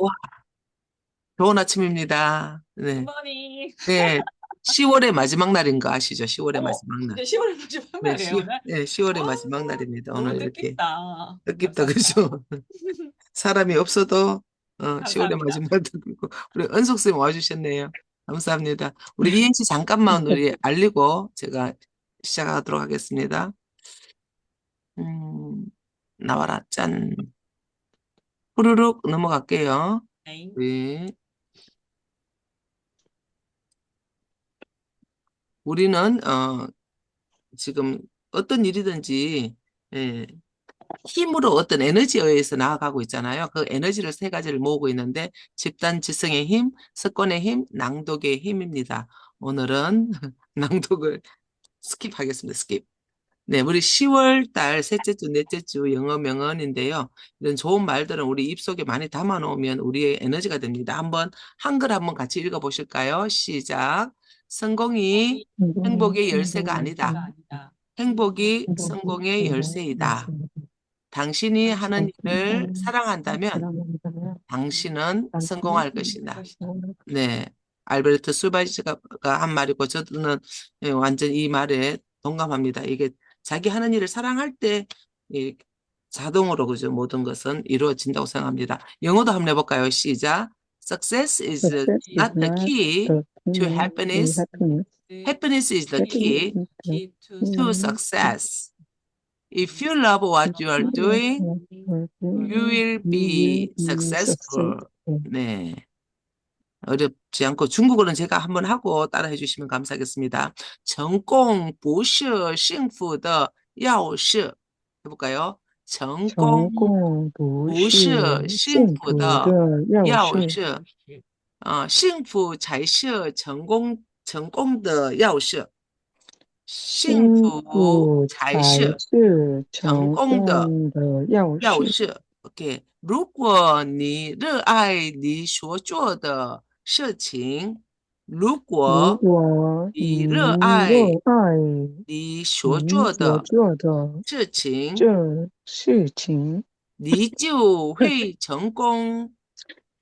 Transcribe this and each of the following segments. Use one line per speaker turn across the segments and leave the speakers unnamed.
와, 좋은 아침입니다. 네.
굿모닝.
네. 10월의 마지막 날인 거 아시죠? 10월의
어머,
마지막 날.
진짜 10월 마지막
네,
날이에요, 오늘?
네, 10월의
아,
마지막 날입니다.
너무
오늘 이렇게
뜻깊다.
뜻깊다,
감사합니다.
그죠? 사람이 없어도 10월의
감사합니다.
마지막 날도 그렇고 우리 은숙 쌤 와주셨네요. 감사합니다. 우리 이행시 잠깐만 우리 알리고 제가 시작하도록 하겠습니다. 음, 나와라, 짠. 후루룩 넘어갈게요.
네.
네. 우리는 지금 어떤 일이든지 예, 힘으로 어떤 에너지에 의해서 나아가고 있잖아요. 그 에너지를 세 가지를 모으고 있는데 집단 지성의 힘, 습관의 힘, 낭독의 힘입니다. 오늘은 낭독을 스킵하겠습니다. 스킵. 네, 우리 10월 달 셋째 주, 넷째 주 영어 명언인데요. 이런 좋은 말들은 우리 입속에 많이 담아 놓으면 우리의 에너지가 됩니다. 한글 한번 같이 읽어 보실까요? 시작. 성공이
성공이
성공이
행복의 열쇠가
행복의
아니다.
열쇠가
신
아니다.
행복이
행복이
성공의
성공의
열쇠이다.
열쇠입니다.
당신이 하는
당신이
일을
하는
사랑한다면
사랑한다면
당신은
당신은
성공할
할
것이다.
것이다.
네. 알베르트 술바이즈가 한 말이고 저는 완전 이 말에 동감합니다. 이게 자기 하는 일을 사랑할 때 이 자동으로 그죠 모든 것은 이루어진다고 생각합니다. 영어도 한번 해볼까요? 시작. Success is
success is
not the
not
key
the
to
key to
happiness.
happiness.
Happiness is the
happiness
key
is the
Key to
to
key to
success. If you love what you are
success.
doing, you will
You will
be
be
successful.
successful.
네. 어렵지 않고 중국어는 제가 한번 하고 따라해 주시면 감사하겠습니다. 成功不是幸福的钥匙. 해볼까요?
成功不是幸福的钥匙，
成功不是幸福的钥匙.
幸福才是成功的钥匙。
幸福才是成功的钥匙. OK.
如
如果
果
你热
你热
爱
爱
你所
你
做的
所做的
事情，
这事情，
你就会成功。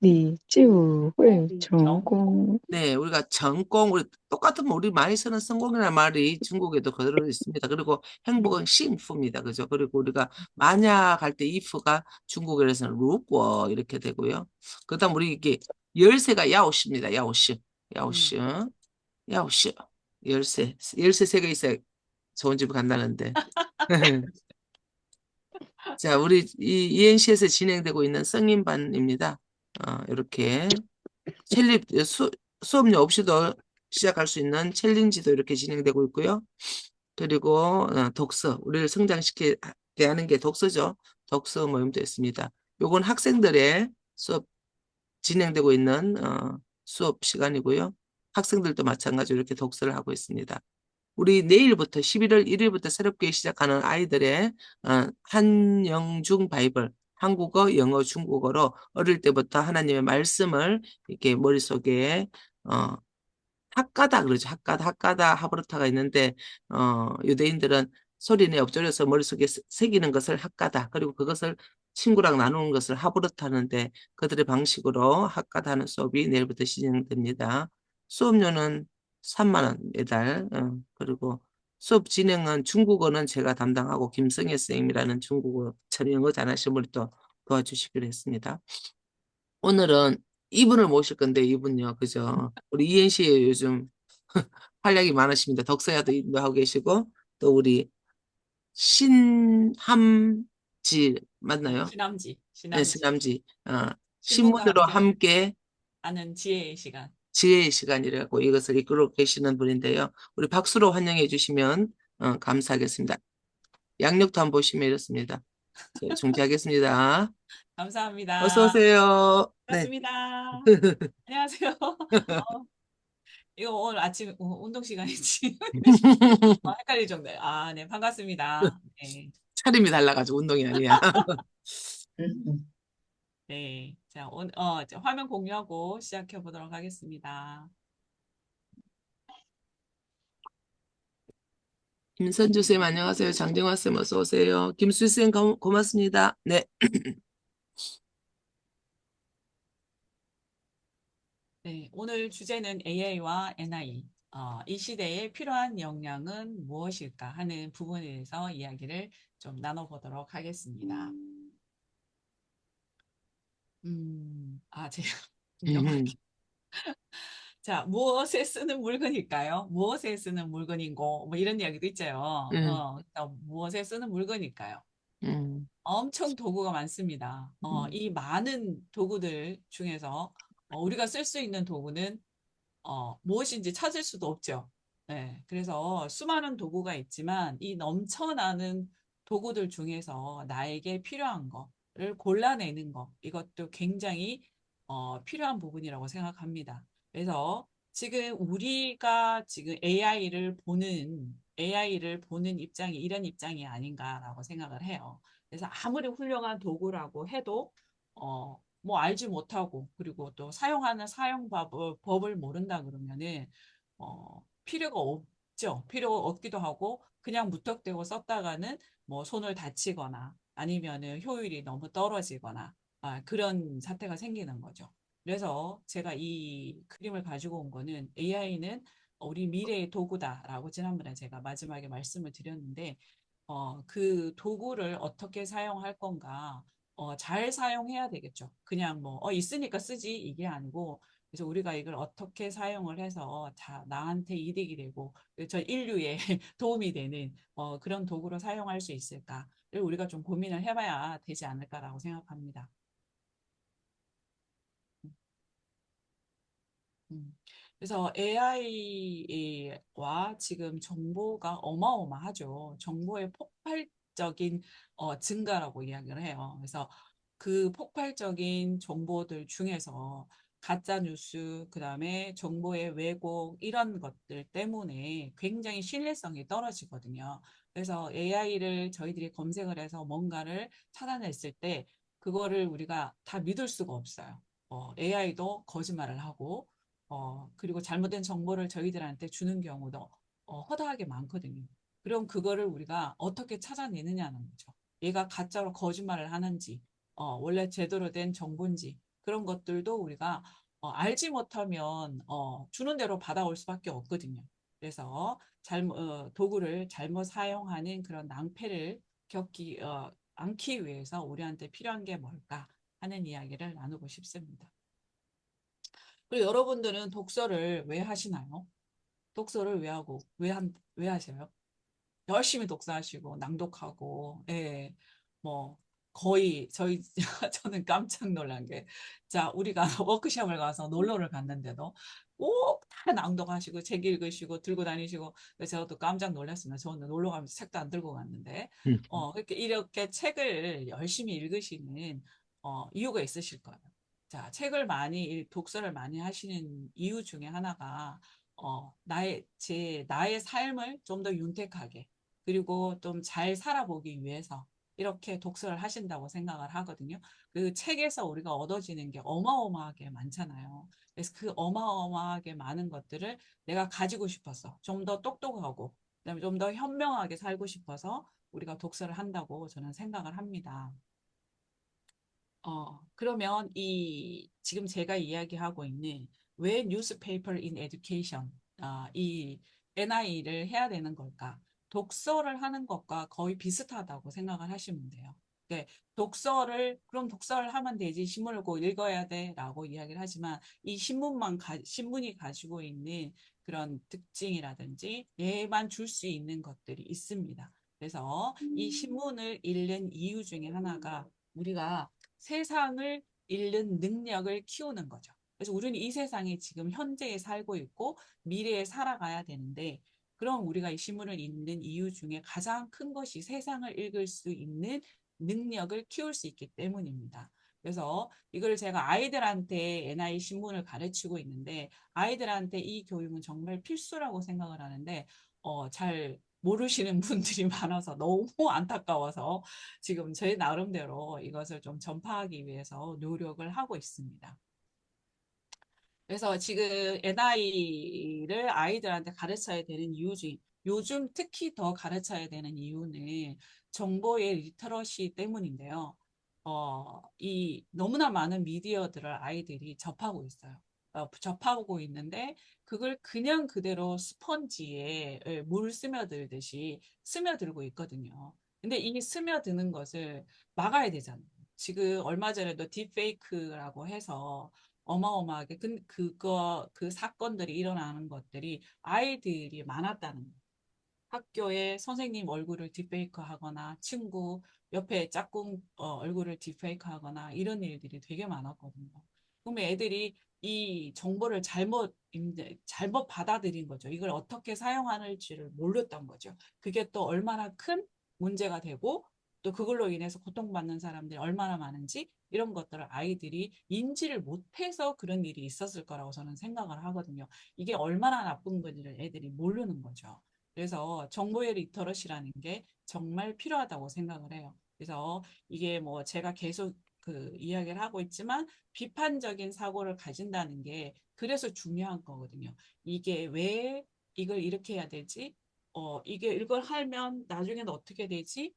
你就会
성공이
成
성공.
功。
네, 우리가成功, 우리 똑같은 우리 많이 쓰는 성공이라는 말이 중국에도 그대로 있습니다. 그리고 행복은 幸福입니다. 그죠? 그리고 우리가 만약 할 때 if가 중국어에서는 如果 이렇게 되고요. 그다음 우리 이게 열쇠가 야오시입니다. 야오시, 야오시, 야오시, 열쇠 세 개 있어야 좋은 집 간다는데. 자, 우리 이 ENC에서 진행되고 있는 성인반입니다. 이렇게 수업료 없이도 시작할 수 있는 챌린지도 이렇게 진행되고 있고요. 그리고 독서, 우리를 성장시키게 하는 게 독서죠. 독서 모임도 있습니다. 요건 학생들의 수업 진행되고 있는 수업 시간이고요. 학생들도 마찬가지로 이렇게 독서를 하고 있습니다. 우리 내일부터 11월 1일부터 새롭게 시작하는 아이들의 한영중 바이블, 한국어, 영어, 중국어로 어릴 때부터 하나님의 말씀을 이렇게 머릿속에 어, 학가다 그러죠. 학가다 하브르타가 있는데 유대인들은 소리내 엎드려서 머릿속에 새기는 것을 학가다. 그리고 그것을 친구랑 나누는 것을 하브르타 하는데 그들의 방식으로 학가다 하는 수업이 내일부터 시작됩니다. 수업료는 3만 원 매달. 그리고 수업 진행은 중국어는 제가 담당하고 김성애 선생님이라는 중국어 영어 잘하시는 분이 또 도와주시기로 했습니다. 오늘은 이분을 모실 건데 이분요, 그죠? 우리 이행시에 요즘 활약이 많으십니다. 덕서야도 인도하고 계시고 또 우리 신함지 맞나요?
신암지,
네,
신암지.
신함지.
신문과
신문으로
함께
함께
하는 지혜의 시간.
지혜의 시간이라고 이것을 이끌고 계시는 분인데요. 우리 박수로 환영해 주시면 감사하겠습니다. 양력도 한번 보시면 이렇습니다. 네, 중지하겠습니다. 어서
감사합니다.
오세요. 네.
반갑습니다. 안녕하세요. 이거 오늘 아침 운동 시간이지. 헷갈릴 정도예요. 아, 네, 반갑습니다. 네,
차림이 달라가지고 운동이 아니야.
네. 자, 자, 화면 공유하고 시작해 보도록 하겠습니다.
김선주 쌤 안녕하세요. 장정화 쌤 어서 오세요. 김수 쌤 고맙습니다. 네.
네, 오늘 주제는 AI와 NI, 이 시대에 필요한 역량은 무엇일까 하는 부분에 대해서 이야기를 좀 나눠보도록 하겠습니다. 제가
음,
인정할게요. 자, 무엇에 쓰는 물건일까요? 무엇에 쓰는 물건인고, 뭐 이런 이야기도 있죠.
음,
무엇에 쓰는 물건일까요?
음,
엄청 도구가 많습니다.
음,
이 많은 도구들 중에서 우리가 쓸 수 있는 도구는 무엇인지 찾을 수도 없죠. 네, 그래서 수많은 도구가 있지만 이 넘쳐나는 도구들 중에서 나에게 필요한 거를 골라내는 거, 이것도 굉장히 필요한 부분이라고 생각합니다. 그래서 지금 우리가 지금 AI를 보는 입장이 이런 입장이 아닌가라고 생각을 해요. 그래서 아무리 훌륭한 도구라고 해도 뭐 알지 못하고 그리고 또 사용하는 사용법을 모른다 그러면은 필요가 없죠. 필요가 없기도 하고 그냥 무턱대고 썼다가는 뭐 손을 다치거나 아니면은 효율이 너무 떨어지거나 그런 사태가 생기는 거죠. 그래서 제가 이 그림을 가지고 온 거는 AI는 우리 미래의 도구다라고 지난번에 제가 마지막에 말씀을 드렸는데 그 도구를 어떻게 사용할 건가 잘 사용해야 되겠죠. 그냥 뭐 있으니까 쓰지 이게 아니고 그래서 우리가 이걸 어떻게 사용을 해서 나한테 이득이 되고 저 인류에 도움이 되는 그런 도구로 사용할 수 있을까를 우리가 좀 고민을 해봐야 되지 않을까라고 생각합니다. 음. 그래서 AI와 지금 정보가 어마어마하죠. 정보의 폭발적인 증가라고 이야기를 해요. 그래서 그 폭발적인 정보들 중에서 가짜 뉴스, 그다음에 정보의 왜곡 이런 것들 때문에 굉장히 신뢰성이 떨어지거든요. 그래서 AI를 저희들이 검색을 해서 뭔가를 찾아냈을 때 그거를 우리가 다 믿을 수가 없어요. AI도 거짓말을 하고 그리고 잘못된 정보를 저희들한테 주는 경우도 허다하게 많거든요. 그럼 그거를 우리가 어떻게 찾아내느냐는 거죠. 얘가 가짜로 거짓말을 하는지, 원래 제대로 된 정보인지, 그런 것들도 우리가 알지 못하면 주는 대로 받아올 수밖에 없거든요. 그래서 도구를 잘못 사용하는 그런 낭패를 겪지 않기 위해서 우리한테 필요한 게 뭘까 하는 이야기를 나누고 싶습니다. 그리고 여러분들은 독서를 왜 하시나요? 독서를 왜 하고, 왜 하셔요? 열심히 독서하시고, 낭독하고, 예, 뭐, 거의, 저는 깜짝 놀란 게, 자, 우리가 워크숍을 가서 놀러를 갔는데도 꼭 다 낭독하시고, 책 읽으시고, 들고 다니시고, 그래서 저도 깜짝 놀랐습니다. 저는 놀러 가면서 책도 안 들고 갔는데, 이렇게 책을 열심히 읽으시는, 이유가 있으실 거예요. 자, 독서를 많이 하시는 이유 중에 하나가, 나의 삶을 좀 더 윤택하게, 그리고 좀 잘 살아보기 위해서 이렇게 독서를 하신다고 생각을 하거든요. 그 책에서 우리가 얻어지는 게 어마어마하게 많잖아요. 그래서 그 어마어마하게 많은 것들을 내가 가지고 싶어서 좀 더 똑똑하고, 그다음에 좀 더 현명하게 살고 싶어서 우리가 독서를 한다고 저는 생각을 합니다. 그러면 지금 제가 이야기하고 있는 왜 뉴스페이퍼 인 에듀케이션, 이 NI를 해야 되는 걸까? 독서를 하는 것과 거의 비슷하다고 생각을 하시면 돼요. 네, 그럼 독서를 하면 되지, 신문을 꼭 읽어야 돼, 라고 이야기를 하지만, 신문이 가지고 있는 그런 특징이라든지, 얘만 줄 수 있는 것들이 있습니다. 그래서 이 신문을 읽는 이유 중에 하나가 우리가 세상을 읽는 능력을 키우는 거죠. 그래서 우리는 이 세상에 지금 현재에 살고 있고 미래에 살아가야 되는데 그럼 우리가 이 신문을 읽는 이유 중에 가장 큰 것이 세상을 읽을 수 있는 능력을 키울 수 있기 때문입니다. 그래서 이걸 제가 아이들한테 NI 신문을 가르치고 있는데 아이들한테 이 교육은 정말 필수라고 생각을 하는데 잘 모르시는 분들이 많아서 너무 안타까워서 지금 제 나름대로 이것을 좀 전파하기 위해서 노력을 하고 있습니다. 그래서 지금 NI를 아이들한테 가르쳐야 되는 이유 중, 요즘 특히 더 가르쳐야 되는 이유는 정보의 리터러시 때문인데요. 이 너무나 많은 미디어들을 아이들이 접하고 있어요. 접하고 있는데 그걸 그냥 그대로 스펀지에 물 스며들듯이 스며들고 있거든요. 근데 이 스며드는 것을 막아야 되잖아요. 지금 얼마 전에도 딥페이크라고 해서 어마어마하게 그 사건들이 일어나는 것들이 아이들이 많았다는 거예요. 학교에 선생님 얼굴을 딥페이크 하거나 친구 옆에 짝꿍 얼굴을 딥페이크 하거나 이런 일들이 되게 많았거든요. 그러면 애들이 이 정보를 잘못 받아들인 거죠. 이걸 어떻게 사용하는지를 몰랐던 거죠. 그게 또 얼마나 큰 문제가 되고 또 그걸로 인해서 고통받는 사람들이 얼마나 많은지 이런 것들을 아이들이 인지를 못해서 그런 일이 있었을 거라고 저는 생각을 하거든요. 이게 얼마나 나쁜 건지를 애들이 모르는 거죠. 그래서 정보의 리터러시라는 게 정말 필요하다고 생각을 해요. 그래서 이게 뭐 제가 계속 그 이야기를 하고 있지만 비판적인 사고를 가진다는 게 그래서 중요한 거거든요. 이게 왜 이걸 이렇게 해야 되지? 이게 이걸 하면 나중에는 어떻게 되지?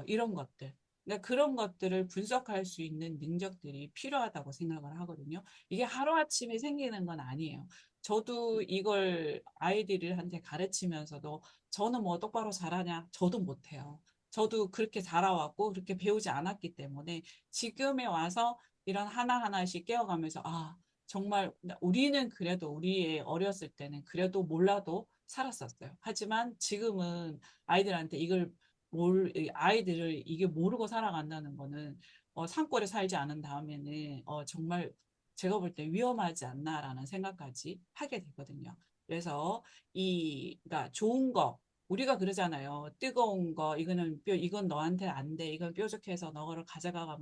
이런 것들. 그러니까 그런 것들을 분석할 수 있는 능력들이 필요하다고 생각을 하거든요. 이게 하루아침에 생기는 건 아니에요. 저도 이걸 아이들한테 가르치면서도 저는 뭐 똑바로 잘하냐? 저도 못해요. 저도 그렇게 자라왔고 그렇게 배우지 않았기 때문에 지금에 와서 이런 하나하나씩 깨어가면서 정말 우리는 그래도 우리의 어렸을 때는 그래도 몰라도 살았었어요. 하지만 지금은 아이들한테 아이들을 이게 모르고 살아간다는 거는 산골에 살지 않은 다음에는 정말 제가 볼 때 위험하지 않나라는 생각까지 하게 되거든요. 그래서 그러니까 좋은 거, 우리가 그러잖아요. 뜨거운 거, 이건 너한테 안 돼. 이건 뾰족해서 너를 가져가가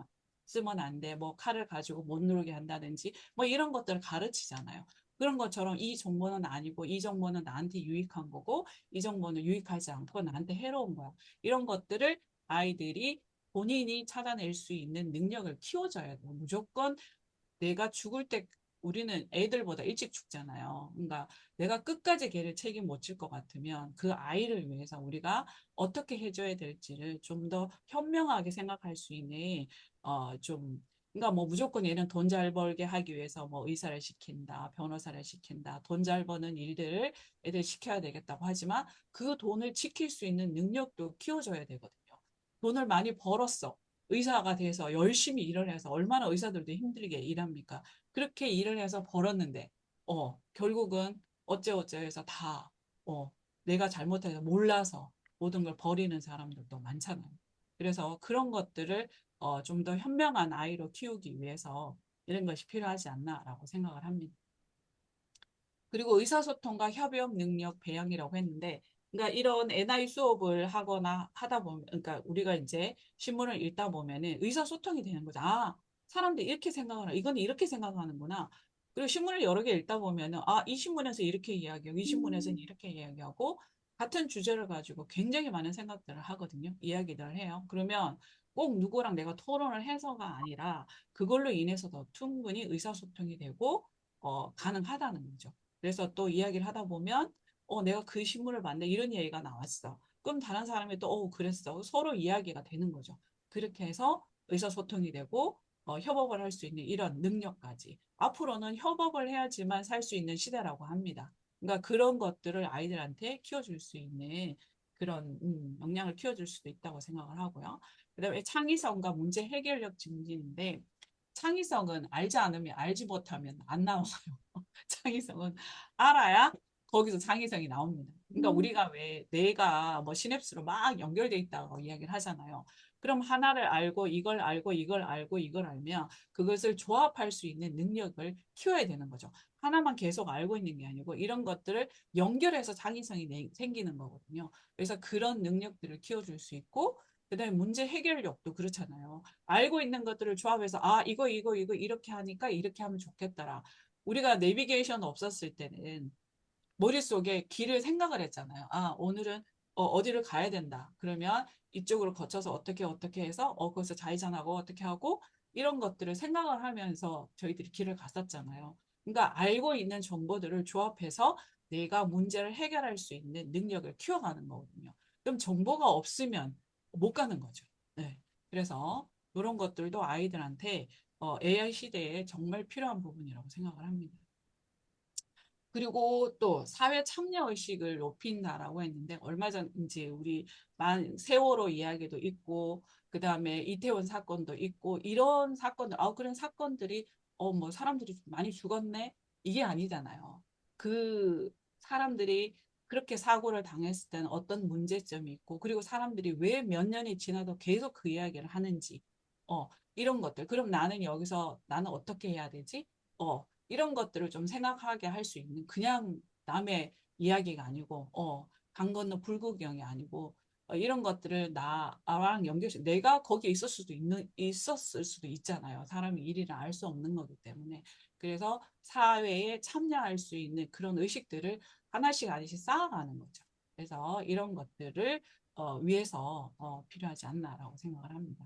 쓰면 안 돼. 뭐 칼을 가지고 못 누르게 한다든지 뭐 이런 것들을 가르치잖아요. 그런 것처럼 이 정보는 아니고 이 정보는 나한테 유익한 거고 이 정보는 유익하지 않고 나한테 해로운 거야. 이런 것들을 아이들이 본인이 찾아낼 수 있는 능력을 키워줘야 돼요. 무조건 내가 죽을 때 우리는 애들보다 일찍 죽잖아요. 그러니까 내가 끝까지 걔를 책임 못 질 것 같으면 그 아이를 위해서 우리가 어떻게 해줘야 될지를 좀 더 현명하게 생각할 수 있는 좀 그러니까 뭐 무조건 얘는 돈 잘 벌게 하기 위해서 뭐 의사를 시킨다, 변호사를 시킨다, 돈 잘 버는 일들을 애들 시켜야 되겠다고 하지만 그 돈을 지킬 수 있는 능력도 키워줘야 되거든요. 돈을 많이 벌었어. 의사가 돼서 열심히 일을 해서 얼마나 의사들도 힘들게 일합니까? 그렇게 일을 해서 벌었는데, 결국은 어째어째 해서 내가 잘못해서 몰라서 모든 걸 버리는 사람들도 많잖아요. 그래서 그런 것들을 좀 더 현명한 아이로 키우기 위해서 이런 것이 필요하지 않나라고 생각을 합니다. 그리고 의사소통과 협업 능력 배양이라고 했는데, 그러니까 이런 NI 수업을 하거나 하다 보면, 그러니까 우리가 이제 신문을 읽다 보면은 의사소통이 되는 거죠. 사람들이 이렇게 생각하나, 이건 이렇게 생각하는구나. 그리고 신문을 여러 개 읽다 보면은, 이 신문에서 이렇게 이야기하고, 이 신문에서는 이렇게 이야기하고, 같은 주제를 가지고 굉장히 많은 생각들을 하거든요. 이야기들을 해요. 그러면 꼭 누구랑 내가 토론을 해서가 아니라, 그걸로 인해서도 충분히 의사소통이 되고, 가능하다는 거죠. 그래서 또 이야기를 하다 보면 내가 그 신문을 봤는데 이런 얘기가 나왔어. 그럼 다른 사람이 또 그랬어. 서로 이야기가 되는 거죠. 그렇게 해서 의사소통이 되고 협업을 할 수 있는 이런 능력까지. 앞으로는 협업을 해야지만 살 수 있는 시대라고 합니다. 그러니까 그런 것들을 아이들한테 키워줄 수 있는 그런 역량을 키워줄 수도 있다고 생각을 하고요. 그다음에 창의성과 문제 해결력 증진인데 창의성은 알지 못하면 안 나와요. 창의성은 알아야 거기서 창의성이 나옵니다. 그러니까 우리가 왜 뇌가 뭐 시냅스로 막 연결돼 있다고 이야기를 하잖아요. 그럼 하나를 알고 이걸 알고 이걸 알고 이걸 알면 그것을 조합할 수 있는 능력을 키워야 되는 거죠. 하나만 계속 알고 있는 게 아니고 이런 것들을 연결해서 창의성이 생기는 거거든요. 그래서 그런 능력들을 키워줄 수 있고 그다음에 문제 해결력도 그렇잖아요. 알고 있는 것들을 조합해서 이거 이렇게 하니까 이렇게 하면 좋겠더라. 우리가 내비게이션 없었을 때는 머릿속에 길을 생각을 했잖아요. 오늘은 어디를 가야 된다. 그러면 이쪽으로 거쳐서 어떻게 해서 거기서 좌회전하고 어떻게 하고 이런 것들을 생각을 하면서 저희들이 길을 갔었잖아요. 그러니까 알고 있는 정보들을 조합해서 내가 문제를 해결할 수 있는 능력을 키워가는 거거든요. 그럼 정보가 없으면 못 가는 거죠. 네. 그래서 이런 것들도 아이들한테 AI 시대에 정말 필요한 부분이라고 생각을 합니다. 그리고 또 사회 참여 의식을 높인다라고 했는데 얼마 전 이제 우리 세월호 이야기도 있고 그다음에 이태원 사건도 있고 이런 사건들 그런 사건들이 뭐 사람들이 많이 죽었네 이게 아니잖아요. 그 사람들이 그렇게 사고를 당했을 때는 어떤 문제점이 있고 그리고 사람들이 왜 몇 년이 지나도 계속 그 이야기를 하는지 이런 것들. 그럼 나는 여기서 나는 어떻게 해야 되지? 이런 것들을 좀 생각하게 할 수 있는 그냥 남의 이야기가 아니고 강 건너 불구경이 아니고 이런 것들을 나랑 연결시 내가 거기에 있었을 수도 있잖아요. 사람이 일이라 알 수 없는 거기 때문에 그래서 사회에 참여할 수 있는 그런 의식들을 하나씩 하나씩 쌓아가는 거죠. 그래서 이런 것들을 위해서 필요하지 않나라고 생각을 합니다.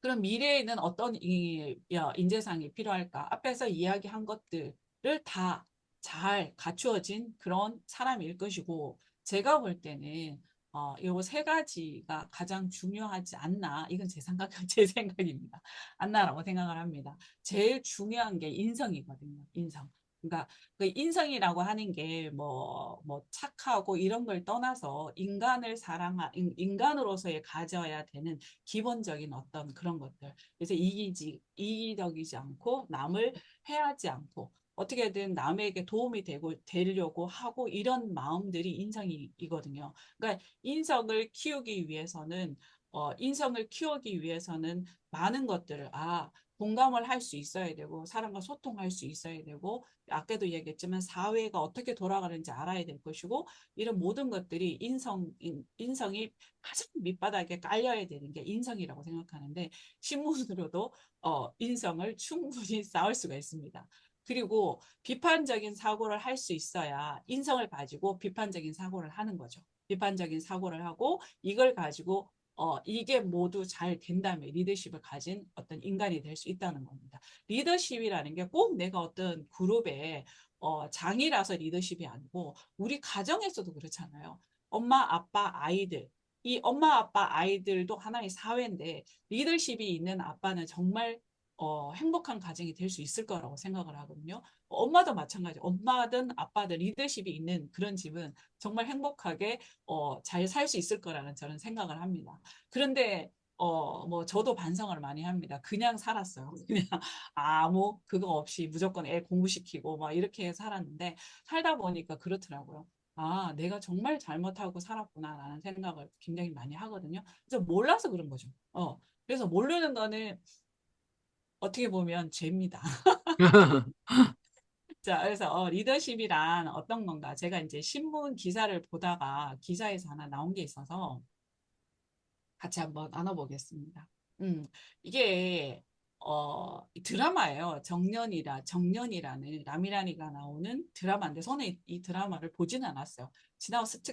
그럼 미래에는 어떤 인재상이 필요할까? 앞에서 이야기한 것들을 다 잘 갖추어진 그런 사람일 것이고, 제가 볼 때는 요 세 가지가 가장 중요하지 않나. 이건 제 생각, 제 생각입니다. 않나라고 생각을 합니다. 제일 중요한 게 인성이거든요. 인성. 그러니까 그 인성이라고 하는 게 뭐 착하고 이런 걸 떠나서 인간으로서의 가져야 되는 기본적인 어떤 그런 것들. 그래서 이기적이지 않고 남을 해하지 않고 어떻게든 남에게 도움이 되려고 하고 이런 마음들이 인성이거든요. 그러니까 인성을 키우기 위해서는 많은 것들을 공감을 할 수 있어야 되고 사람과 소통할 수 있어야 되고 아까도 얘기했지만 사회가 어떻게 돌아가는지 알아야 될 것이고 이런 모든 것들이 인성이 가장 밑바닥에 깔려야 되는 게 인성이라고 생각하는데 신문으로도 인성을 충분히 쌓을 수가 있습니다. 그리고 비판적인 사고를 할 수 있어야 인성을 가지고 비판적인 사고를 하는 거죠. 비판적인 사고를 하고 이걸 가지고 이게 모두 잘 된다면 리더십을 가진 어떤 인간이 될 수 있다는 겁니다. 리더십이라는 게 꼭 내가 어떤 그룹의 장이라서 리더십이 아니고 우리 가정에서도 그렇잖아요. 엄마, 아빠, 아이들. 이 엄마, 아빠, 아이들도 하나의 사회인데 리더십이 있는 아빠는 정말 행복한 가정이 될 수 있을 거라고 생각을 하거든요. 엄마도 마찬가지. 엄마든 아빠든 리더십이 있는 그런 집은 정말 행복하게 잘 살 수 있을 거라는 저는 생각을 합니다. 그런데 뭐 저도 반성을 많이 합니다. 그냥 살았어요. 그냥 아무 그거 없이 무조건 애 공부시키고 막 이렇게 살았는데 살다 보니까 그렇더라고요. 내가 정말 잘못하고 살았구나라는 생각을 굉장히 많이 하거든요. 그래서 몰라서 그런 거죠. 그래서 모르는 거는 어떻게 보면 죄입니다. 자, 그래서 리더십이란 어떤 건가? 제가 이제 신문 기사를 보다가 기사에서 하나 나온 게 있어서 같이 한번 나눠보겠습니다. 이게 드라마예요. 정년이라는 라미라니가 나오는 드라마인데 저는 이 드라마를 보지는 않았어요.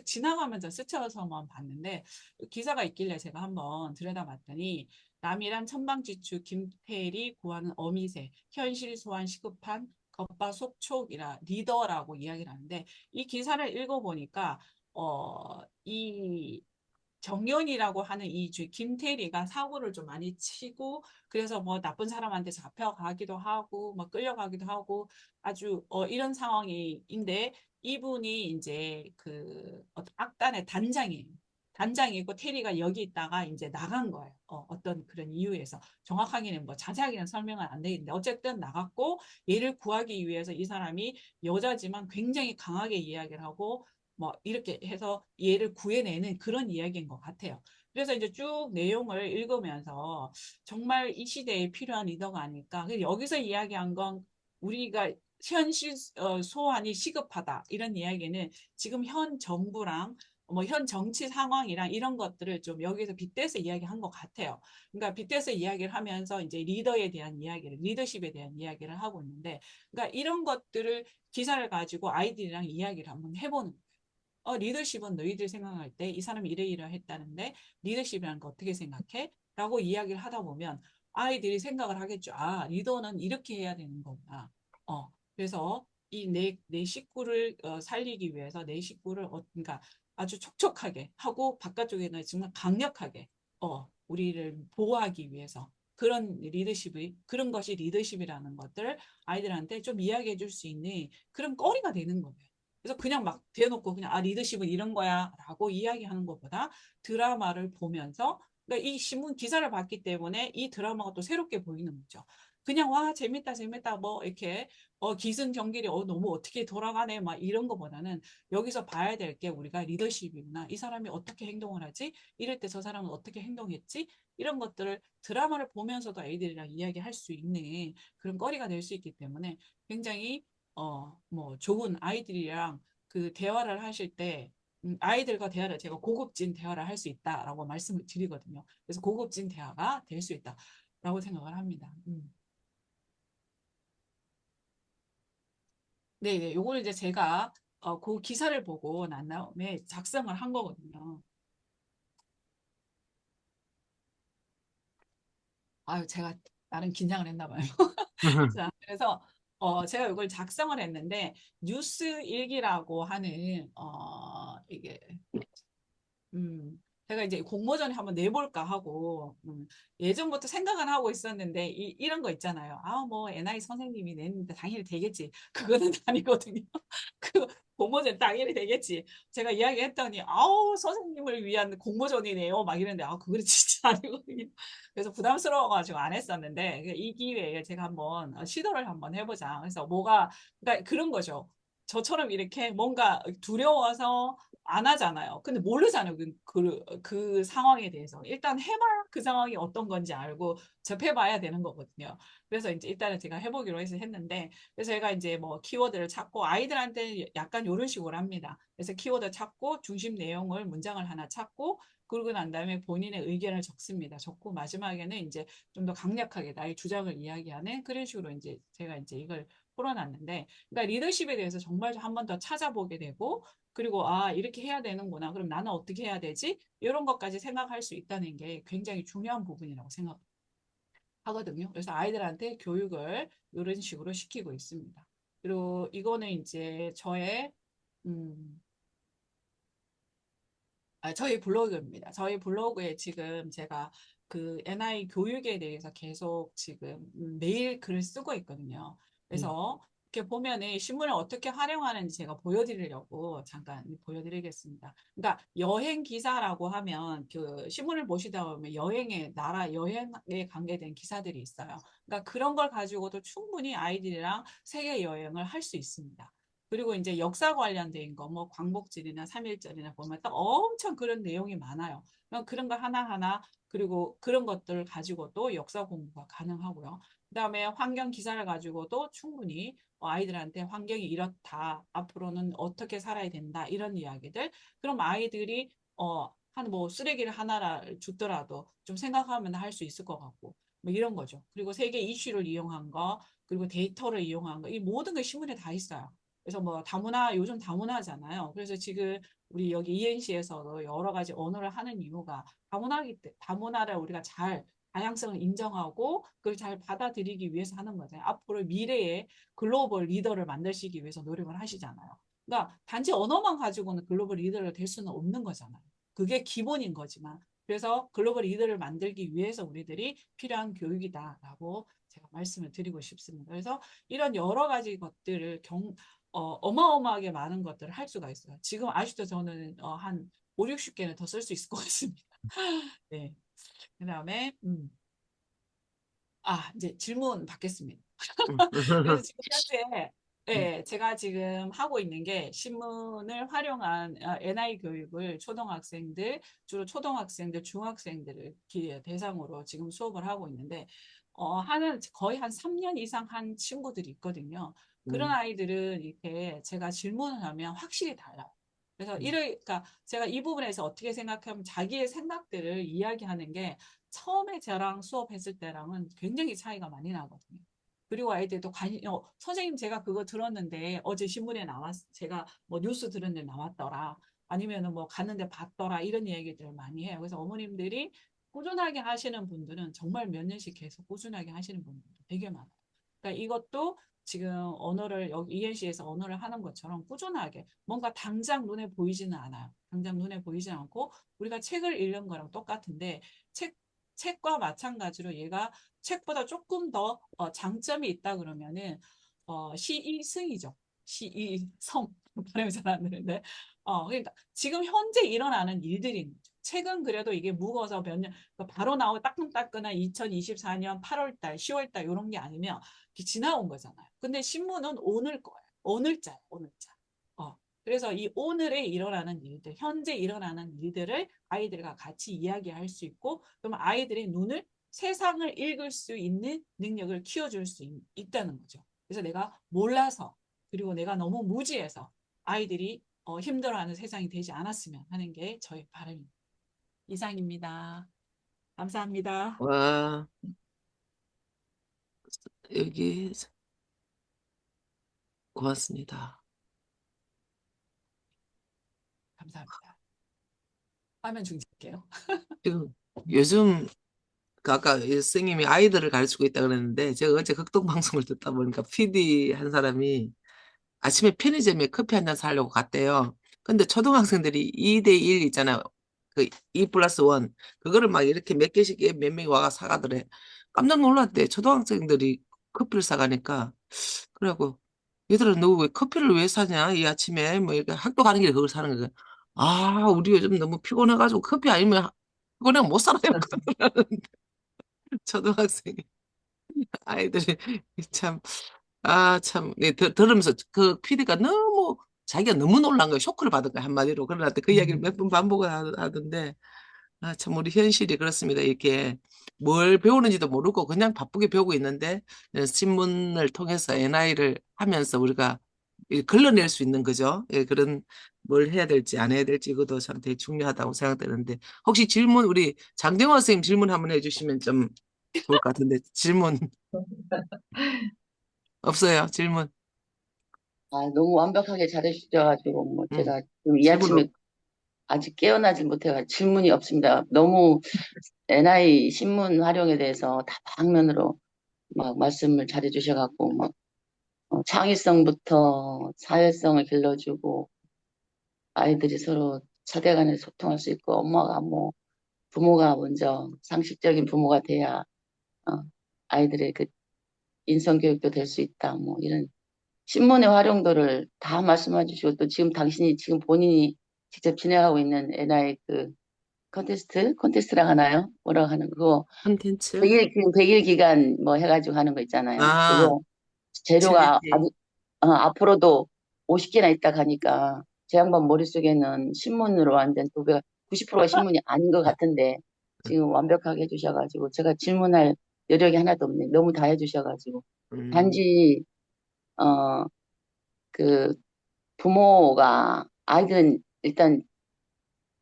지나가면서 스쳐서만 봤는데 기사가 있길래 제가 한번 들여다봤더니 남이란 천방지축 김태리 구하는 어미새 현실 소환 시급한 겉바속촉이라 리더라고 이야기를 하는데 이 기사를 읽어보니까 이 정연이라고 하는 이 김태리가 사고를 좀 많이 치고 그래서 뭐 나쁜 사람한테 잡혀가기도 하고 뭐 끌려가기도 하고 아주 이런 상황인데 이분이 이제 그 악단의 단장이고 테리가 여기 있다가 이제 나간 거예요. 어떤 그런 이유에서 정확하게는 뭐 자세하게는 설명은 안 되겠는데 어쨌든 나갔고 얘를 구하기 위해서 이 사람이 여자지만 굉장히 강하게 이야기를 하고 뭐 이렇게 해서 얘를 구해내는 그런 이야기인 것 같아요. 그래서 이제 쭉 내용을 읽으면서 정말 이 시대에 필요한 리더가 아닐까. 여기서 이야기한 건 우리가 현실 소환이 시급하다 이런 이야기는 지금 현 정부랑 뭐 현 정치 상황이랑 이런 것들을 좀 여기서 빗대서 이야기한 것 같아요. 그러니까 빗대서 이야기를 하면서 이제 리더에 대한 이야기를, 리더십에 대한 이야기를 하고 있는데, 그러니까 이런 것들을 기사를 가지고 아이들이랑 이야기를 한번 해보는 리더십은 너희들 생각할 때 이 사람이 이래 했다는데 리더십이라는 거 어떻게 생각해? 라고 이야기를 하다 보면 아이들이 생각을 하겠죠. 리더는 이렇게 해야 되는 거구나. 그래서 이 내 식구를 살리기 위해서 내 식구를 그러니까 아주 촉촉하게 하고 바깥쪽에는 정말 강력하게 우리를 보호하기 위해서 그런 리더십이 그런 것이 리더십이라는 것들을 아이들한테 좀 이야기해 줄 수 있는 그런 거리가 되는 거예요. 그래서 그냥 막 대놓고 그냥 아 리더십은 이런 거야라고 이야기하는 것보다 드라마를 보면서 그러니까 이 신문 기사를 봤기 때문에 이 드라마가 또 새롭게 보이는 거죠. 그냥 와 재밌다 재밌다 뭐 이렇게 기승전결이 너무 어떻게 돌아가네 막 이런 거보다는 여기서 봐야 될 게 우리가 리더십이구나. 이 사람이 어떻게 행동을 하지? 이럴 때 저 사람은 어떻게 행동했지? 이런 것들을 드라마를 보면서도 아이들이랑 이야기할 수 있는 그런 거리가 될 수 있기 때문에 굉장히 뭐 좋은 아이들이랑 그 대화를 하실 때 아이들과 대화를 제가 고급진 대화를 할 수 있다라고 말씀을 드리거든요. 그래서 고급진 대화가 될 수 있다라고 생각을 합니다. 네, 요거는 이제 제가 그 기사를 보고 난 다음에 작성을 한 거거든요. 아유, 제가 나름 긴장을 했나 봐요. 자, 그래서 제가 이걸 작성을 했는데 뉴스 일기라고 하는 이게 제가 이제 공모전에 한번 내볼까 하고, 예전부터 생각은 하고 있었는데, 이런 거 있잖아요. 아, 뭐, NI 선생님이 냈는데 당연히 되겠지. 그거는 아니거든요. 그 공모전 당연히 되겠지. 제가 이야기했더니, 아우, 선생님을 위한 공모전이네요. 막 이랬는데, 아, 그건 진짜 아니거든요. 그래서 부담스러워가지고 안 했었는데, 이 기회에 제가 한번 시도를 한번 해보자. 그래서 그러니까 그런 거죠. 저처럼 이렇게 뭔가 두려워서 안 하잖아요. 근데 모르잖아요. 그 상황에 대해서. 일단 해봐야 그 상황이 어떤 건지 알고 접해봐야 되는 거거든요. 그래서 이제 일단은 제가 해보기로 해서 했는데, 그래서 제가 이제 뭐 키워드를 찾고 아이들한테 약간 이런 식으로 합니다. 그래서 키워드 찾고 중심 내용을 문장을 하나 찾고 그러고 난 다음에 본인의 의견을 적습니다. 적고 마지막에는 이제 좀 더 강력하게 나의 주장을 이야기하는 그런 식으로 이제 제가 이제 이걸 풀어놨는데, 그러니까 리더십에 대해서 정말 한 번 더 찾아보게 되고, 그리고 아, 이렇게 해야 되는구나. 그럼 나는 어떻게 해야 되지? 이런 것까지 생각할 수 있다는 게 굉장히 중요한 부분이라고 생각하거든요. 그래서 아이들한테 교육을 이런 식으로 시키고 있습니다. 그리고 이거는 이제 음, 저희 블로그입니다. 저희 블로그에 지금 제가 그 NI 교육에 대해서 계속 지금 매일 글을 쓰고 있거든요.
음,
그래서 이렇게 보면은 신문을 어떻게 활용하는지 제가 보여드리려고 잠깐 보여드리겠습니다. 그러니까 여행 기사라고 하면 그 신문을 보시다 보면 여행의 나라 여행에 관계된 기사들이 있어요. 그러니까 그런 걸 가지고도 충분히 아이들이랑 세계 여행을 할 수 있습니다. 그리고 이제 역사 관련된 거, 뭐 광복절이나 3.1절이나 보면 또 엄청 그런 내용이 많아요. 그런 거 하나하나, 그리고 그런 것들을 가지고도 역사 공부가 가능하고요. 그다음에 환경 기사를 가지고도 충분히 아이들한테 환경이 이렇다, 앞으로는 어떻게 살아야 된다, 이런 이야기들. 그럼 아이들이 한 뭐 쓰레기를 하나를 줬더라도 좀 생각하면 할 수 있을 것 같고, 뭐 이런 거죠. 그리고 세계 이슈를 이용한 거, 그리고 데이터를 이용한 거, 이 모든 게 신문에 다 있어요. 그래서 뭐 다문화 요즘 다문화잖아요. 그래서 지금 우리 여기 ENC에서도 여러 가지 언어를 하는 이유가 다문화를 우리가 잘 다양성을 인정하고 그걸 잘 받아들이기 위해서 하는 거잖아요. 앞으로 미래의 글로벌 리더를 만드시기 위해서 노력을 하시잖아요. 그러니까 단지 언어만 가지고는 글로벌 리더가 될 수는 없는 거잖아요. 그게 기본인 거지만 그래서 글로벌 리더를 만들기 위해서 우리들이 필요한 교육이다라고 제가 말씀을 드리고 싶습니다. 그래서 이런 여러 가지 것들을 어마어마하게 많은 것들을 할 수가 있어요. 지금 아직도 저는 한 5, 60개는 더 쓸 수 있을 것 같습니다. 네. 그다음에 이제 질문 받겠습니다.
음.
그래서 지금 현재 제가 지금 하고 있는 게 신문을 활용한 NI 교육을 주로 초등학생들, 중학생들을 대상으로 지금 수업을 하고 있는데 거의 한 3년 이상 한 친구들이 있거든요. 그런
음,
아이들은 이렇게 제가 질문을 하면 확실히 달라요. 그래서
음,
그러니까 제가 이 부분에서 어떻게 생각하면 자기의 생각들을 이야기하는 게 처음에 저랑 수업했을 때랑은 굉장히 차이가 많이 나거든요. 그리고 아이들도 선생님 제가 그거 들었는데 어제 신문에 제가 뭐 뉴스 들었는데 나왔더라. 아니면은 뭐 갔는데 봤더라. 이런 얘기들을 많이 해요. 그래서 어머님들이 꾸준하게 하시는 분들은 정말 몇 년씩 계속 꾸준하게 하시는 분들도 되게 많아요. 그러니까 이것도 지금 여기 ENC에서 언어를 하는 것처럼 꾸준하게 뭔가 당장 눈에 보이지는 않아요. 당장 눈에 보이지 않고 우리가 책을 읽는 거랑 똑같은데 책 책과 마찬가지로 얘가 책보다 조금 더 장점이 있다 그러면은 시이승이죠. 시이성 발음이 잘 안 되는데 그러니까 지금 현재 일어나는 일들인 거죠. 책은 그래도 이게 묵어서 몇 년 바로 나오고 따끈따끈한 2024년 8월 달, 10월 달 이런 게 아니면 지나온 거잖아요. 근데 신문은 오늘 거예요. 오늘자예요. 오늘자. 그래서 이 오늘에 일어나는 일들, 현재 일어나는 일들을 아이들과 같이 이야기할 수 있고, 그러면 아이들의 눈을 세상을 읽을 수 있는 능력을 키워줄 수 있다는 거죠. 그래서 내가 몰라서 그리고 내가 너무 무지해서 아이들이 힘들어하는 세상이 되지 않았으면 하는 게 저의 바람입니다. 이상입니다. 감사합니다.
와, 여기 고맙습니다.
감사합니다. 화면 중지할게요.
지금 요즘 그 아까 이 선생님이 아이들을 가르치고 있다 그랬는데 제가 어제 극동 방송을 듣다 보니까 PD 한 사람이 아침에 편의점에 커피 한 잔 사려고 갔대요. 근데 초등학생들이 2대1 있잖아요. 그 2 플러스 1. 그거를 막 이렇게 몇 개씩 몇 명이 와가 사가더래. 깜짝 놀랐대. 초등학생들이 커피를 사가니까. 그래갖고 얘들아 너 왜 커피를 왜 사냐? 이 아침에 뭐 이렇게 학교 가는 길에 그걸 사는 거야. 아, 우리 요즘 너무 피곤해가지고 커피 아니면 피곤해 못 살아요. 초등학생이 아이들이 참 참, 네, 들으면서 그 PD가 너무, 자기가 너무 놀란 거예요. 쇼크를 받은 거예요, 한마디로. 그러나 그 이야기를 몇 번 반복을 하던데, 참, 우리 현실이 그렇습니다. 이렇게 뭘 배우는지도 모르고 그냥 바쁘게 배우고 있는데, 신문을 통해서 NI를 하면서 우리가 걸러낼 수 있는 거죠. 예, 그런 뭘 해야 될지 안 해야 될지 이것도 참 되게 중요하다고 생각되는데, 혹시 질문, 우리 장정화 선생님 질문 한번 해주시면 좀 좋을 것 같은데, 질문 없어요, 질문.
너무 완벽하게 잘해주셔가지고, 뭐,
음,
제가 지금 이
질문
아침에 아직 깨어나질 못해가지고 질문이 없습니다. 너무 NI 신문 활용에 대해서 다방면으로 막 말씀을 잘해주셔갖고, 뭐, 창의성부터 사회성을 길러주고, 아이들이 서로 세대 간에 소통할 수 있고, 엄마가 뭐, 부모가 먼저 상식적인 부모가 돼야, 어, 아이들의 그 인성교육도 될 수 있다. 뭐, 이런 신문의 활용도를 다 말씀해 주시고, 또 지금 당신이 지금 본인이 직접 진행하고 있는 NI 그 콘테스트라고 하나요? 뭐라고 하는 거,
콘텐츠?
100일 기간 뭐 해가지고 하는 거 있잖아요.
아,
그거 재료가
챌린지.
앞으로도 50개나 있다 가니까 제 양반 머릿속에는 신문으로 완전 두 배가 90%가 신문이 아닌 것 같은데 지금 완벽하게 해주셔가지고 제가 질문할 여력이 하나도 없네. 너무 다 해주셔가지고
음,
단지 어 그 부모가 아이들은 일단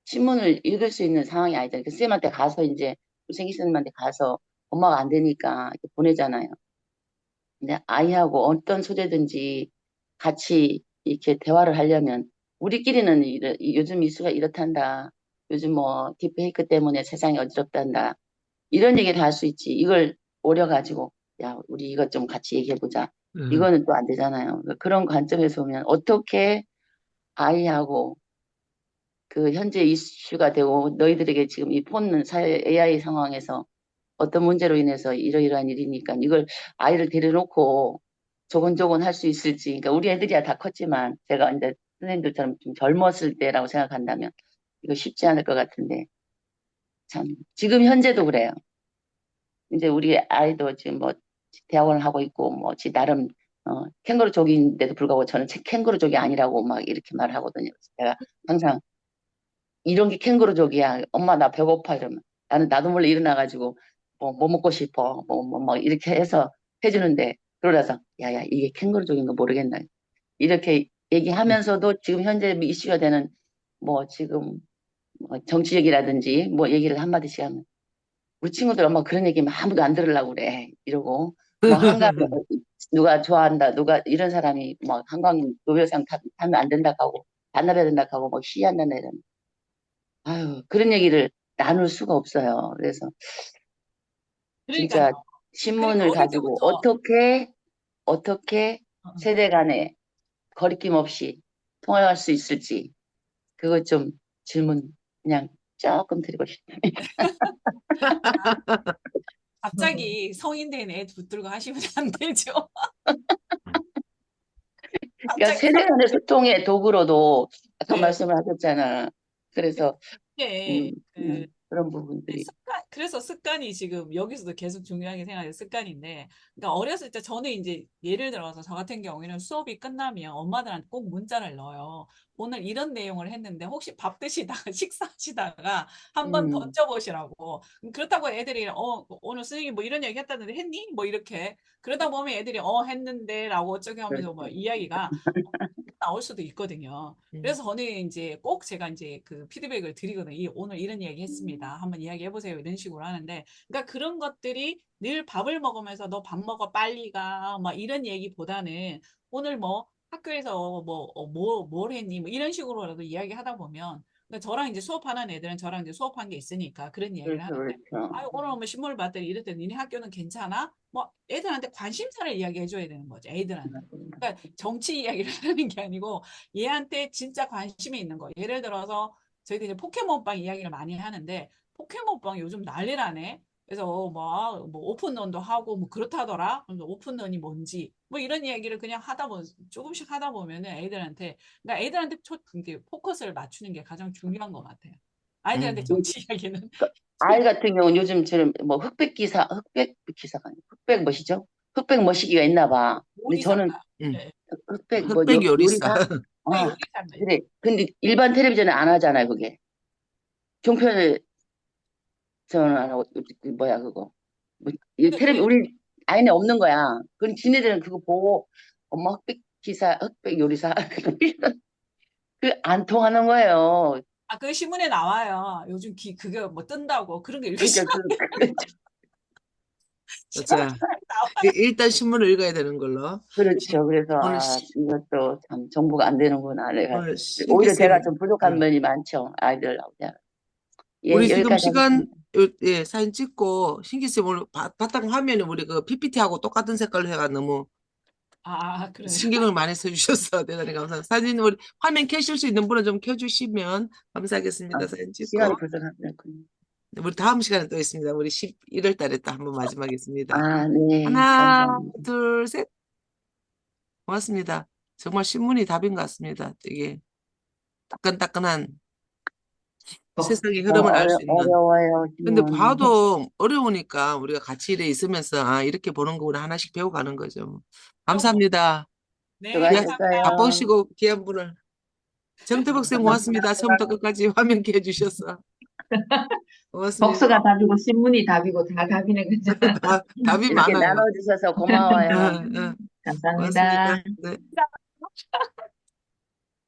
신문을 읽을 수 있는 상황이 아니잖아요. 그 쌤한테 가서 이제 생기 쌤한테 가서 엄마가 안 되니까 이렇게 보내잖아요. 근데 아이하고 어떤 소재든지 같이 이렇게 대화를 하려면 우리끼리는 요즘 이슈가 이렇단다. 요즘 뭐 딥페이크 때문에 세상이 어지럽단다. 이런 얘기를 할 수 있지. 이걸 오려가지고 야 우리 이것 좀 같이 얘기해보자.
음,
이거는 또 안 되잖아요. 그런 관점에서 보면 어떻게 아이하고 그 현재 이슈가 되고 너희들에게 지금 이 폰 사회 AI 상황에서 어떤 문제로 인해서 이러이러한 일이니까 이걸 아이를 데려놓고 조곤조곤 할 수 있을지. 그러니까 우리 애들이야 다 컸지만 제가 이제 선생님들처럼 좀 젊었을 때라고 생각한다면 이거 쉽지 않을 것 같은데 참 지금 현재도 그래요. 이제 우리 아이도 지금 뭐 대학원을 하고 있고 뭐 지 나름 캥거루족인데도 불구하고 저는 캥거루족이 아니라고 막 이렇게 말하거든요. 그래서 제가 항상 이런 게 캥거루족이야. 엄마 나 배고파 이러면 나는 나도 몰래 일어나가지고 뭐 먹고 싶어 뭐 이렇게 해서 해주는데 그러라서 야야 이게 캥거루족인 거 모르겠나 이렇게 얘기하면서도 지금 현재 이슈가 되는 뭐 지금 뭐 정치적이라든지 뭐 얘기를 한마디씩 하면 우리 친구들 엄마 그런 얘기면 아무도 안 들으려고 그래 이러고 뭐 한강 누가 좋아한다 누가 이런 사람이 뭐 한강 노벨상 타면 안 된다 하고 반납해야 된다 하고 뭐 시위한다 이런 아유, 그런 얘기를 나눌 수가 없어요. 그래서 진짜
그러니까요. 그러니까
신문을
어릴
가지고
때부터
어떻게 세대 간에 거리낌 없이 통화할 수 있을지 그것 좀 질문 그냥 조금 드리고 싶다.
갑자기 성인 된 애 붙들고 하시면 안 되죠.
그러니까
갑자기
세대 간의 소통의 도구로도 아까
네.
말씀을 하셨잖아. 그래서
네.
그런 부분들이.
그래서 습관이 지금 여기서도 계속 중요하게 생각해요. 습관인데. 그러니까 어렸을 때 저는 이제 예를 들어서 저 같은 경우에는 수업이 끝나면 엄마들한테 꼭 문자를 넣어요. 오늘 이런 내용을 했는데 혹시 밥 드시다가 식사하시다가 한번
음.
던져보시라고. 그렇다고 애들이 오늘 선생님 뭐 이런 얘기 했다는데 했니? 뭐 이렇게. 그러다 보면 애들이 했는데 라고 어쩌게 하면서 뭐
그렇죠.
이야기가 나올 수도 있거든요. 그래서 저는 이제 꼭 제가 이제 그 피드백을 드리거든요. 오늘 이런 이야기 했습니다. 한번 이야기해 보세요. 이런 식으로 하는데, 그러니까 그런 것들이 늘 밥을 먹으면서 너 밥 먹어 빨리 가. 막 이런 얘기보다는 오늘 뭐 학교에서 뭘 했니? 뭐 이런 식으로라도 이야기하다 보면, 그러니까 저랑 이제 수업하는 애들은 저랑 이제 수업한 게 있으니까 그런 이야기를
그렇죠,
하는데,
그렇죠.
아유, 오늘 뭐 신문을 봤더니 이랬더니 니네 학교는 괜찮아? 뭐 애들한테 관심사를 이야기해 줘야 되는 거죠. 애들한테. 그러니까 정치 이야기를 하는 게 아니고 얘한테 진짜 관심이 있는 거. 예를 들어서 저희들이 이제 포켓몬빵 이야기를 많이 하는데 포켓몬빵 요즘 난리라네. 그래서 뭐 오픈런도 하고 뭐 그렇다더라. 그래서 오픈런이 뭔지 뭐 이런 이야기를 그냥 조금씩 하다 보면은 애들한테 그러니까 애들한테 이게 포커스를 맞추는 게 가장 중요한 것 같아요. 아이들한테 정치 이야기는
아이 같은 경우는 요즘처럼 뭐 흑백 기사가 아니고 흑백 뭐시죠? 흑백 머시기가 있나 봐. 근데 저는
요리사가 네.
흑백 뭐
흑백 요리사.
요리사?
흑백
아,
요리사입니다.
그래. 근데 일반 텔레비전에 안 하잖아요, 그게. 종편에 저는 안 하고 그 뭐야 그거. 뭐, 이
근데
텔레비 우리 아이네 없는 거야. 그럼 지네들은 그거 보고 엄마 흑백 기사, 흑백 요리사 그 안 통하는 거예요.
그 신문에 나와요. 요즘 그게 뭐 뜬다고 그런 게 읽기
그러니까
시작해요. 신문에
자,
나와요.
일단 신문을 읽어야 되는 걸로.
그렇죠. 그래서
오늘
이것도 참 정보가 안 되는구나. 내가
오늘
오히려 제가
신기쌤,
좀 부족한 면이 많죠. 아이들하고. 예,
우리 지금
여기까지
시간,
하겠습니다.
예, 사진 찍고, 신기쌤 오늘 바탕 화면에 우리 그 PPT하고 똑같은 색깔로 해가 너무
그러네.
신경을 많이 써주셔서 대단히 감사합니다. 사진 우리 화면 켜실 수 있는 분은 좀 켜주시면 감사하겠습니다. 사진
시간이
찍고.
부족합니다.
우리 다음 시간에 또 있습니다. 우리 11월 달에 또 한번 마지막에 있습니다.
네,
하나,
감사합니다.
둘, 셋. 고맙습니다. 정말 신문이 답인 것 같습니다. 되게 따끈따끈한 세상의 흐름을 알 수 있는.
어려워요,
근데
신문.
봐도 어려우니까 우리가 같이 이래 있으면서 이렇게 보는 거구나 하나씩 배워가는 거죠. 감사합니다.
네,
귀하,
감사합니다.
수고하셨어요.
바쁘시고 귀한 분을. 정태복 쌤 고맙습니다. 처음부터 끝까지 화면 켜주셔서 고맙습니다.
복수가 답이고 신문이 답이고 다 답이네, 그죠?
답이
이렇게
많아요.
나눠주셔서 고마워요.
고맙습니다.
감사합니다.
네.